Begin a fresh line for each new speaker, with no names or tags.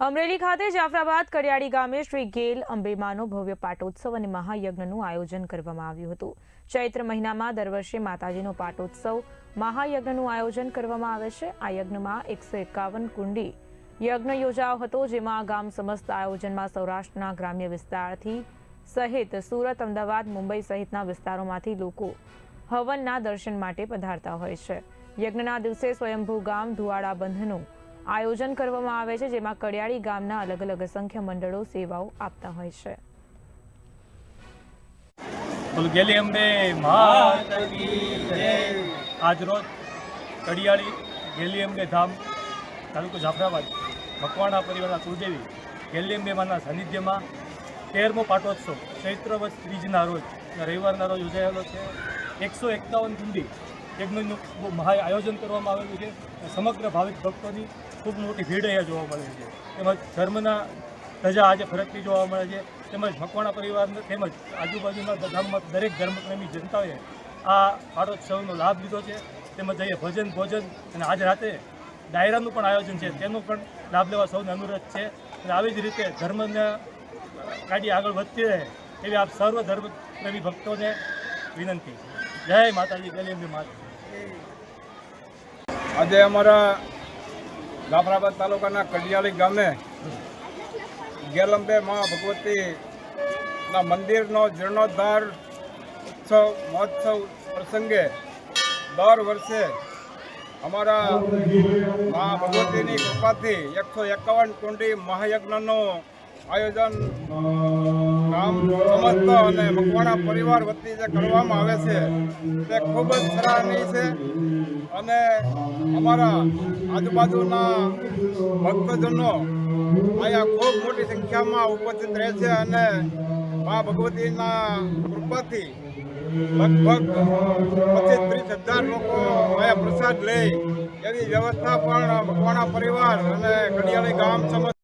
અમરેલી ખાતે જાફરાબાદ કડિયાળી ગામે શ્રી ગેલ અંબેમાનો ભવ્ય પાટોત્સવ અને મહાયજ્ઞનું આયોજન કરવામાં આવ્યું હતું। ચૈત્ર મહિનામાં દર વર્ષે માતાજીનો પાટોત્સવ મહાયજ્ઞનું આયોજન કરવામાં આવે છે। આ યજ્ઞમાં 151 કુંડી યજ્ઞ યોજાયો હતો, જેમાં ગામ સમસ્ત આયોજનમાં સૌરાષ્ટ્રના ગ્રામ્ય વિસ્તારથી સહિત સુરત, અમદાવાદ, મુંબઈ સહિતના વિસ્તારોમાંથી લોકો હવનના દર્શન માટે પધારતા હોય છે। યજ્ઞના દિવસે સ્વયંભૂ ગામ ધુવાડા બંધનું આયોજન કરવામાં આવે છે, જેમાં કડિયાળી ગામના અલગ અલગ અસંખ્ય મંડળો સેવાઓ આપતા હોય છે।
ગેલી અંબે માત કી જય। આજરોજ કડિયાળી ગેલી અંબે ધામ તાલુકો જાફરાબાદ મકવાણા પરિવારના કુળદેવી ગેલી અંબે માના સાનિધ્યમાં 13મો પાટોત્સવ ચૈત્ર વદ ત્રીજના રોજ રવિવારના રોજ યોજાયેલો છે। 151 કુંડી યજ્ઞનું મહા આયોજન કરવામાં આવેલું છે। સમગ્ર ભાવિક ભક્તોની ખૂબ મોટી ભીડ અહીંયા જોવા મળે છે। તેમજ ધર્મના ધજા આજે ફરકતી જોવા મળે છે। તેમજ મકવાણા પરિવારને તેમજ આજુબાજુના ગામમાં દરેક ધર્મપ્રેમી જનતાઓએ આ પાટોત્સવનો લાભ લીધો છે। તેમજ અહીંયા ભજન, ભોજન અને આજે રાતે ડાયરાનું પણ આયોજન છે, તેનો પણ લાભ લેવા સૌને અનુરોધ છે। અને આવી જ રીતે ધર્મના ગાડી આગળ વધતી રહે એવી આપ સર્વ ધર્મપ્રેમી ભક્તોને વિનંતી। જય માતાજી, ગેલી અંબે માતા।
આજે અમારા જાફરાબાદ તાલુકાના કડિયાળી ગામે ગેલંબે મા ભગવતીના મંદિરનો જીર્ણોદ્ધાર મહોત્સવ પ્રસંગે દર વર્ષે અમારા મા ભગવતીની કૃપાથી 151 કુંડી મહાયજ્ઞનું આયોજન ગામ સમસ્ત અને મકવાણા પરિવાર વતી જે કરવામાં આવે છે તે ખૂબ જ સરાહનીય છે। અને અમારા આજુબાજુના ભક્તજનો અહીંયા ખૂબ મોટી સંખ્યામાં ઉપસ્થિત રહે છે અને મા ભગવતીના કૃપાથી લગભગ 25-30 હજાર લોકો અહીંયા પ્રસાદ લે એવી વ્યવસ્થા પણ મકવાણા પરિવાર અને કડિયાળી ગામ સમસ્ત